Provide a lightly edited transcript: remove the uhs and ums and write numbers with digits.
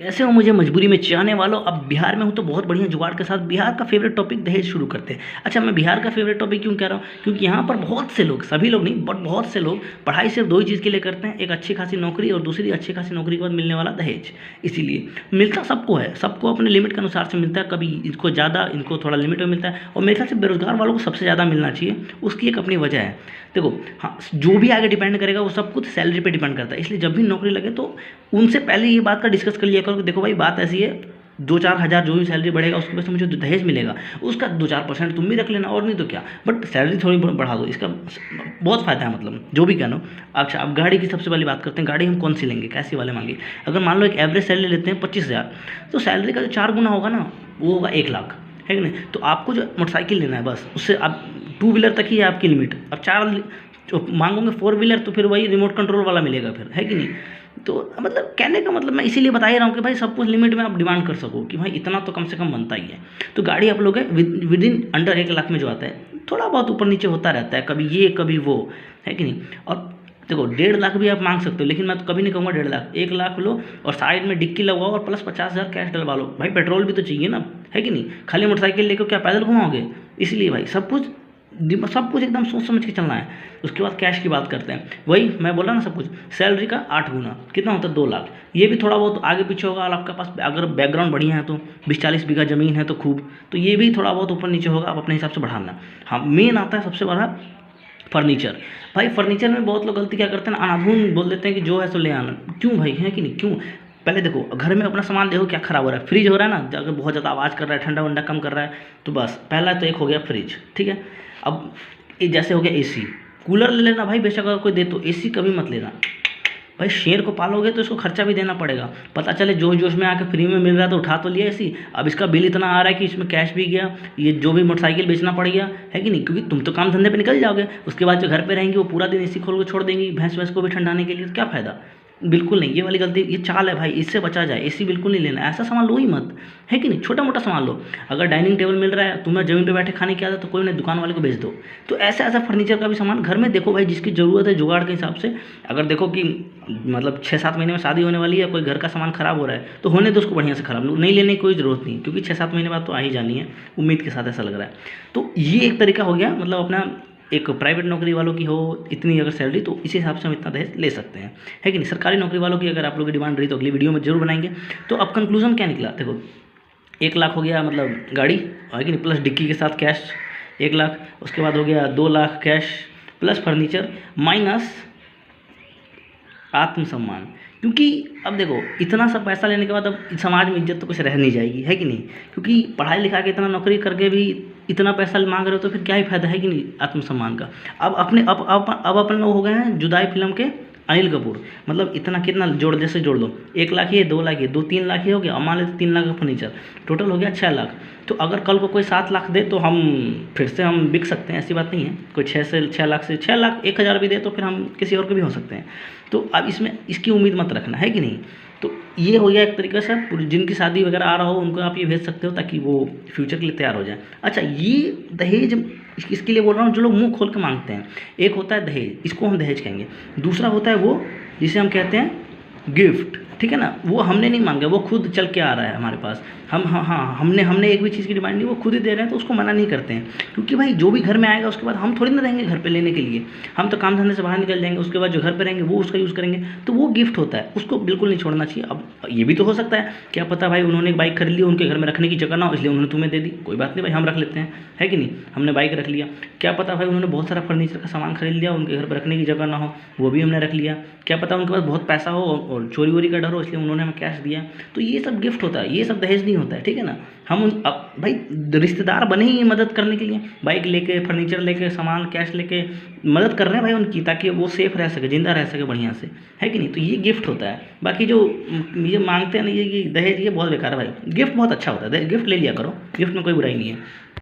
कैसे हो मुझे मजबूरी में चाहने वालों। अब बिहार में हूँ तो बहुत बढ़िया जुगाड़ के साथ बिहार का फेवरेट टॉपिक दहेज शुरू करते हैं। अच्छा, मैं बिहार का फेवरेट टॉपिक क्यों कह रहा हूँ? क्योंकि यहाँ पर बहुत से लोग, सभी लोग नहीं बट बहुत से लोग पढ़ाई सिर्फ दो ही चीज़ के लिए करते हैं, एक अच्छी खासी नौकरी और दूसरी अच्छी खासी नौकरी के बाद मिलने वाला दहेज। इसीलिए मिलता सबको है, सबको अपने लिमिट के अनुसार से मिलता है, कभी इनको ज़्यादा, इनको थोड़ा लिमिट में मिलता है। और मेरे ख्याल से बेरोजगार वालों को सबसे ज़्यादा मिलना चाहिए, उसकी एक अपनी वजह है। देखो, हाँ, जो भी आगे डिपेंड करेगा वो सब कुछ सैलरी पे डिपेंड करता है। इसलिए जब भी नौकरी लगे तो उनसे पहले ये बात का डिस्कस कर लिया करो कि देखो भाई, बात ऐसी है, 2-4 हज़ार जो भी सैलरी बढ़ेगा उसकी वजह से मुझे जो दहेज मिलेगा उसका 2-4% तुम भी रख लेना, और नहीं तो क्या, बट सैलरी थोड़ी बढ़ा दो, इसका बहुत फ़ायदा है। मतलब जो भी कहना हो। अच्छा, अब गाड़ी की सबसे पहले बात करते हैं। गाड़ी हम कौन सी लेंगे, कैसी वाले मांगे? अगर मान लो एक एवरेज सैलरी लेते हैं 25,000, तो सैलरी का जो 4 गुना होगा ना, वो होगा 1 लाख, है कि नहीं? तो आपको जो मोटरसाइकिल लेना है बस उससे आप 2 व्हीलर तक ही है आपकी लिमिट। अब 4 जो मांगोगे 4 व्हीलर तो फिर वही रिमोट कंट्रोल वाला मिलेगा फिर, है कि नहीं? तो मतलब कहने का मतलब मैं इसीलिए बता ही रहा हूँ कि भाई सब कुछ लिमिट में आप डिमांड कर सको कि भाई इतना तो कम से कम बनता ही है। तो गाड़ी आप लोग विद इन अंडर 1 लाख में जो आता है, थोड़ा बहुत ऊपर नीचे होता रहता है, कभी ये कभी वो, है कि नहीं? और देखो, 1.5 लाख भी आप मांग सकते हो, लेकिन मैं तो कभी नहीं कहूँगा 1.5 लाख। 1 लाख लो और साइड में डिक्की लगवाओ और प्लस 50,000 कैश डलवा लो। भाई पेट्रोल भी तो चाहिए ना, है कि नहीं? खाली मोटरसाइकिल लेकर क्या पैदल घुमाओगे? इसलिए भाई सब कुछ एकदम सोच समझ के चलना है। उसके बाद कैश की बात करते हैं। वही मैं बोला ना, सब कुछ सैलरी का 8 गुना कितना होता है? 2 लाख। ये भी थोड़ा बहुत आगे पीछे होगा, और आपके पास अगर बैकग्राउंड बढ़िया है तो 20-40 बीघा ज़मीन है तो खूब, तो ये भी थोड़ा बहुत ऊपर नीचे होगा, आप अपने हिसाब से बढ़ाना। हाँ, मेन आता है सबसे बड़ा फर्नीचर। भाई फर्नीचर में बहुत लोग गलती क्या करते हैं ना, अनाधुन बोल देते हैं कि जो है सो ले आना। क्यों भाई, है कि नहीं? क्यों? पहले देखो, घर में अपना सामान देखो क्या खराब हो रहा है। फ्रिज हो रहा है ना, अगर बहुत ज़्यादा आवाज़ कर रहा है, ठंडा वंडा कम कर रहा है, तो बस पहला तो एक हो गया फ्रिज, ठीक है। अब ये जैसे हो गया एसी। कूलर ले लेना भाई, बेशक अगर कोई दे तो, एसी कभी मत लेना। भाई शेर को पालोगे तो इसको खर्चा भी देना पड़ेगा। पता चले जोश जोश में आके फ्री में मिल रहा है तो उठा तो लिया एसी, अब इसका बिल इतना आ रहा है कि इसमें कैश भी गया, ये जो भी मोटरसाइकिल बेचना पड़ गया, है कि नहीं? क्योंकि तुम तो काम धंधे पे निकल जाओगे, उसके बाद जो घर पे रहेंगे वो पूरा दिन एसी खोल के छोड़ देंगी, भैंस वैंस को भी ठंडाने के लिए, तो क्या फ़ायदा? बिल्कुल नहीं, ये वाली गलती, ये चाल है भाई, इससे बचा जाए। एसी बिल्कुल नहीं लेना, ऐसा सामान लो ही मत, है कि नहीं? छोटा मोटा सामान लो। अगर डाइनिंग टेबल मिल रहा है, तुम्हें ज़मीन पे बैठे खाने की आदत तो कोई नहीं, दुकान वाले को बेच दो। तो ऐसा ऐसा फर्नीचर का भी सामान घर में देखो भाई, जिसकी ज़रूरत है जुगाड़ के हिसाब से। अगर देखो कि मतलब 6-7 महीने में शादी होने वाली है, कोई घर का सामान खराब हो रहा है, तो होने दो उसको बढ़िया से खराब, नहीं लेने की कोई ज़रूरत नहीं, क्योंकि 6-7 महीने बाद तो आ ही जानी है, उम्मीद के साथ ऐसा लग रहा है। तो ये एक तरीका हो गया, मतलब अपना एक प्राइवेट नौकरी वालों की हो इतनी अगर सैलरी, तो इसी हिसाब से हम इतना दहेज ले सकते हैं, है कि नहीं? सरकारी नौकरी वालों की अगर आप लोगों की डिमांड रही तो अगली वीडियो में जरूर बनाएंगे। तो अब कंक्लूजन क्या निकला? देखो, 1 लाख हो गया मतलब गाड़ी, है कि नहीं, प्लस डिक्की के साथ कैश 1 लाख, उसके बाद हो गया 2 lakh cash plus furniture minus आत्मसम्मान। क्योंकि अब देखो, इतना सब पैसा लेने के बाद अब समाज में इज्जत तो कुछ रह नहीं जाएगी, है कि नहीं? क्योंकि पढ़ाई लिखा के इतना नौकरी करके भी इतना पैसा मांग रहे हो तो फिर क्या ही फायदा, है कि नहीं, आत्मसम्मान का? अब अपन लोग हो गए हैं जुदाई फिल्म के अनिल कपूर। मतलब इतना कितना जोड़, जैसे जोड़ लो, 1 लाख ये, 2 लाख ये, 2-3 लाख ये हो गया, और मान लेते 3 लाख का फर्नीचर, टोटल हो गया 6 लाख। तो अगर कल को कोई 7 लाख दे तो हम फिर से हम बिक सकते हैं, ऐसी बात नहीं है। कोई 6 लाख से 6 लाख 1 हज़ार भी दे तो फिर हम किसी और के भी हो सकते हैं। तो अब इसमें इसकी उम्मीद मत रखना, है कि नहीं? तो ये हो गया एक तरीके से, जिनकी शादी वगैरह आ रहा हो उनको आप ये भेज सकते हो ताकि वो फ्यूचर के लिए तैयार हो जाए। अच्छा, ये दहेज इसके लिए बोल रहा हूँ जो लोग मुंह खोल के मांगते हैं। एक होता है दहेज, इसको हम दहेज कहेंगे। दूसरा होता है वो जिसे हम कहते हैं गिफ्ट, ठीक है ना? वो हमने नहीं मांगा, वो खुद चल के आ रहा है हमारे पास। हमने एक भी चीज़ की डिमांड नहीं, वो खुद ही दे रहे हैं, तो उसको मना नहीं करते हैं। क्योंकि भाई जो भी घर में आएगा उसके बाद हम थोड़ी ना रहेंगे घर पे लेने के लिए, हम तो काम धंधे से बाहर निकल जाएंगे, उसके बाद जो घर पे रहेंगे वो उसका यूज़ करेंगे, तो वो गिफ्ट होता है, उसको बिल्कुल नहीं छोड़ना चाहिए। अब ये भी तो हो सकता है, क्या पता भाई उन्होंने एक बाइक खरीद ली, उनके घर में रखने की जगह ना हो, इसलिए उन्होंने तुम्हें दे दी, कोई बात नहीं भाई, हम रख लेते हैं, है कि नहीं? हमने बाइक रख लिया। क्या पता भाई उन्होंने बहुत सारा फर्नीचर का सामान खरीद लिया, उनके घर पर रखने की जगह ना हो, वो भी हमने रख लिया। क्या पता उनके पास बहुत पैसा हो और चोरी वोरी का डर हो, इसलिए उन्होंने हमें कैश दिया। तो ये सब गिफ्ट होता है, ये सब दहेज नहीं होता है, ठीक है ना? हम अब भाई रिश्तेदार बने ही मदद करने के लिए, बाइक लेके, फर्नीचर लेके, सामान कैश लेके मदद कर रहे हैं भाई उनकी, ताकि वो सेफ रह सके, जिंदा रह सके बढ़िया से, है कि नहीं? तो ये गिफ्ट होता है। बाकी जो ये मांगते हैं ना, ये दहेज, ये बहुत बेकार है भाई। गिफ्ट बहुत अच्छा होता है, गिफ्ट ले लिया करो, गिफ्ट में कोई बुराई नहीं है।